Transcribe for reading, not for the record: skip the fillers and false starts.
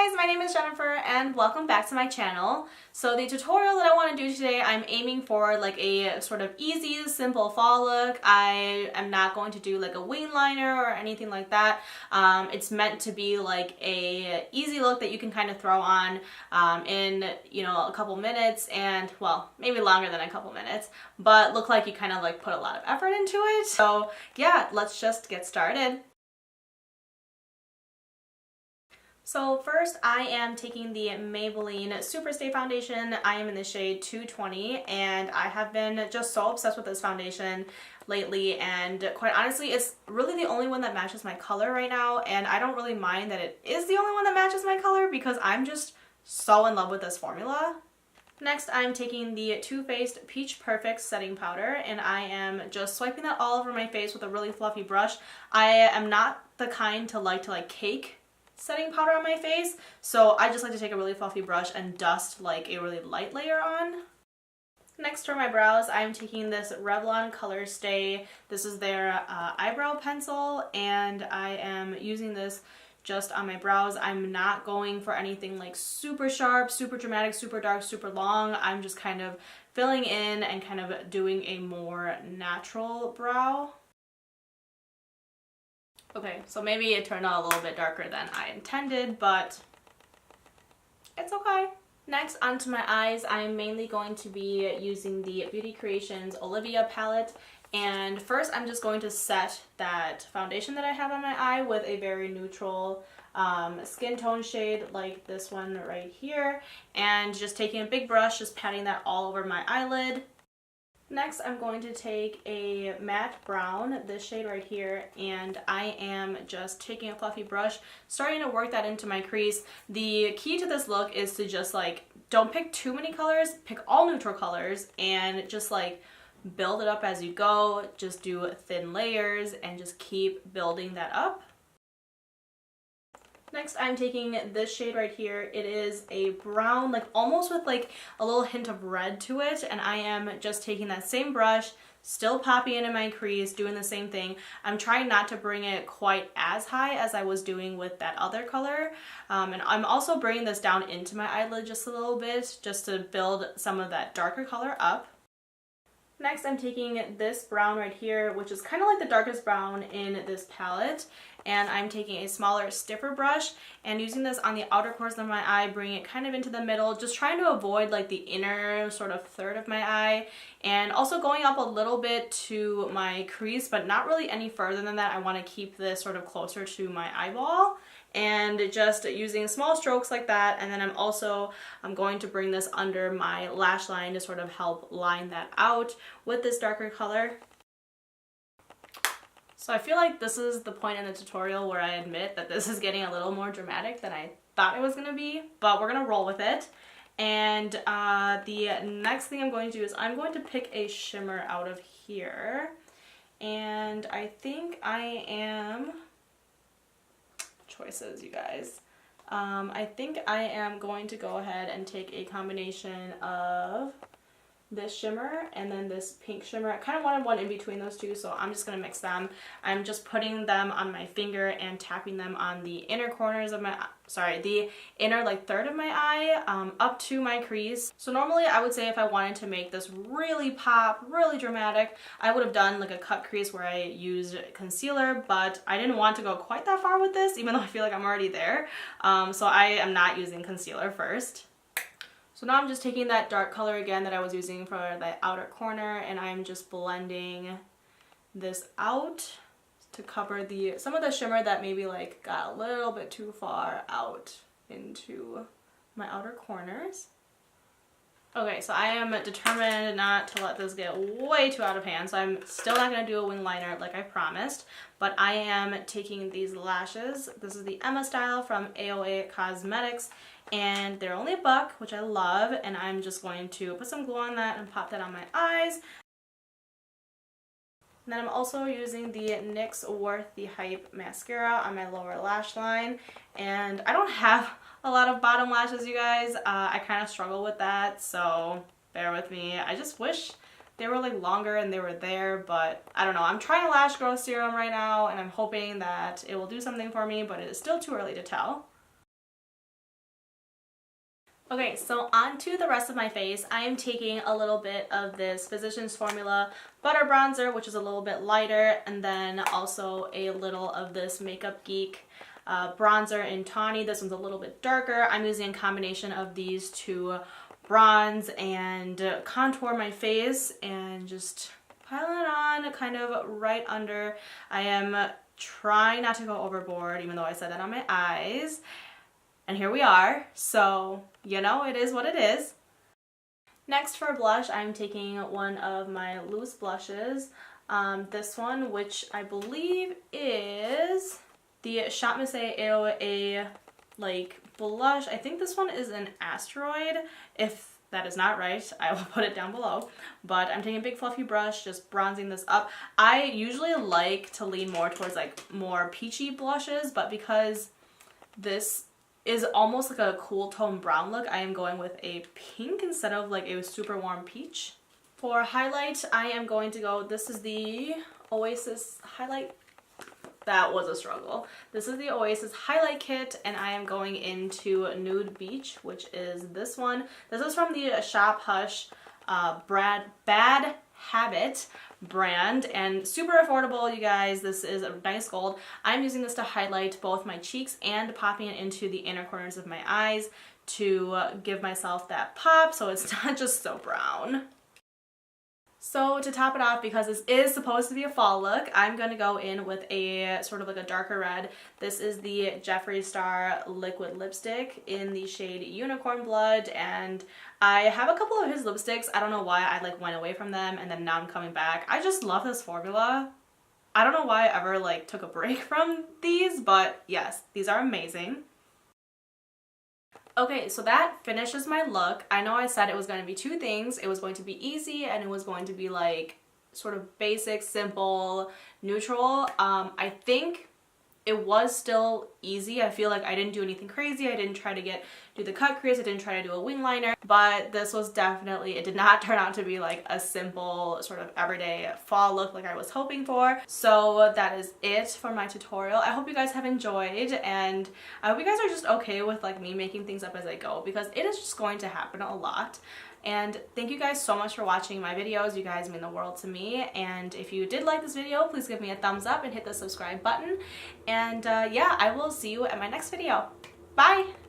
guys, my name is Jennifer and welcome back to my channel. So the tutorial that I want to do today, I'm aiming for like a sort of easy, simple fall look. I am not going to do like a wing liner or anything like that. It's meant to be like a easy look that you can kind of throw on in, you know, a couple minutes and, well, maybe longer than a couple minutes, but look like you kind of like put a lot of effort into it. So yeah, let's just get started. So first I am taking the Maybelline Superstay foundation. I am in the shade 220 and I have been just so obsessed with this foundation lately, and quite honestly it's really the only one that matches my color right now, and I don't really mind that it is the only one that matches my color because I'm just so in love with this formula. Next, I'm taking the Too Faced Peach Perfect setting powder and I am just swiping that all over my face with a really fluffy brush. I am not the kind to like cake setting powder on my face, so I just like to take a really fluffy brush and dust like a really light layer on. Next, for my brows, I'm taking this Revlon Color Stay. This is their eyebrow pencil and I am using this just on my brows. I'm not going for anything like super sharp, super dramatic, super dark, super long. I'm just kind of filling in and kind of doing a more natural brow. Okay, so maybe it turned out a little bit darker than I intended, but it's okay. Next, onto my eyes, I'm mainly going to be using the Beauty Creations Olivia palette. And first, I'm just going to set that foundation that I have on my eye with a very neutral skin tone shade like this one right here. And just taking a big brush, just patting that all over my eyelid. Next, I'm going to take a matte brown, this shade right here, and I am just taking a fluffy brush, starting to work that into my crease. The key to this look is to just like, don't pick too many colors, pick all neutral colors, and just like build it up as you go. Just do thin layers and just keep building that up. Next, I'm taking this shade right here. It is a brown, like almost with like a little hint of red to it, and I am just taking that same brush, still popping it in my crease, doing the same thing. I'm trying not to bring it quite as high as I was doing with that other color, and I'm also bringing this down into my eyelid just a little bit, just to build some of that darker color up. Next, I'm taking this brown right here, which is kind of like the darkest brown in this palette, and I'm taking a smaller, stiffer brush and using this on the outer corners of my eye, bringing it kind of into the middle, just trying to avoid like the inner sort of third of my eye, and also going up a little bit to my crease, but not really any further than that. I want to keep this sort of closer to my eyeball, and just using small strokes like that. And then I'm going to bring this under my lash line to sort of help line that out with this darker color. So I feel like this is the point in the tutorial where I admit that this is getting a little more dramatic than I thought it was going to be, but we're going to roll with it. And the next thing I'm going to do is I'm going to pick a shimmer out of here, and I think I am... choices, you guys. I think I am going to go ahead and take a combination of this shimmer and then this pink shimmer. I kind of wanted one in between those two, so I'm just going to mix them. I'm just putting them on my finger and tapping them on the inner corners of my, the inner like third of my eye up to my crease. So normally I would say if I wanted to make this really pop, really dramatic, I would have done like a cut crease where I used concealer, but I didn't want to go quite that far with this, even though I feel like I'm already there. So I am not using concealer first. So now I'm just taking that dark color again that I was using for the outer corner, and I'm just blending this out to cover some of the shimmer that maybe like got a little bit too far out into my outer corners. Okay, so I am determined not to let this get way too out of hand, so I'm still not going to do a wing liner like I promised, but I am taking these lashes. This is the Emma style from AOA Cosmetics, and they're only $1, which I love, and I'm just going to put some glue on that and pop that on my eyes. And then I'm also using the NYX Worth the Hype mascara on my lower lash line, and I don't have a lot of bottom lashes, you guys. I kind of struggle with that, so bear with me. I just wish they were like longer and they were there, but I don't know. I'm trying a lash growth serum right now and I'm hoping that it will do something for me, but it is still too early to tell. Okay, so on to the rest of my face. I am taking a little bit of this Physicians Formula Butter Bronzer, which is a little bit lighter, and then also a little of this Makeup Geek bronzer in Tawny. This one's a little bit darker. I'm using a combination of these to bronze and contour my face and just pile it on kind of right under. I am trying not to go overboard, even though I said that on my eyes. And here we are, so you know, it is what it is. Next for blush, I'm taking one of my loose blushes. This one, which I believe is the Shop Miss AOA like blush. I think this one is an Asteroid. If that is not right, I will put it down below. But I'm taking a big fluffy brush, just bronzing this up. I usually like to lean more towards like more peachy blushes, but because this is almost like a cool tone brown look, I am going with a pink instead of like a super warm peach. For highlight, I am going to go, this is the Oasis highlight. That was a struggle. This is the Oasis highlight kit, and I am going into Nude Beach, which is this one. This is from the Shop Hush Bad Habit brand, and super affordable, you guys. This is a nice gold. I'm using this to highlight both my cheeks and popping it into the inner corners of my eyes to give myself that pop so it's not just so brown. So to top it off, because this is supposed to be a fall look, I'm going to go in with a sort of like a darker red. This is the Jeffree Star liquid lipstick in the shade Unicorn Blood, and I have a couple of his lipsticks. I don't know why I like went away from them and then now I'm coming back. I just love this formula. I don't know why I ever like took a break from these, but yes, these are amazing. Okay, so that finishes my look. I know I said it was going to be two things. It was going to be easy and it was going to be like sort of basic, simple, neutral. I think it was still easy. I feel like I didn't do anything crazy. I didn't try to do the cut crease. I didn't try to do a wing liner, but this was definitely, it did not turn out to be like a simple sort of everyday fall look like I was hoping for. So that is it for my tutorial. I hope you guys have enjoyed, and I hope you guys are just okay with like me making things up as I go, because it is just going to happen a lot. And thank you guys so much for watching my videos. You guys mean the world to me. And if you did like this video, please give me a thumbs up and hit the subscribe button. And yeah, I will see you at my next video. Bye!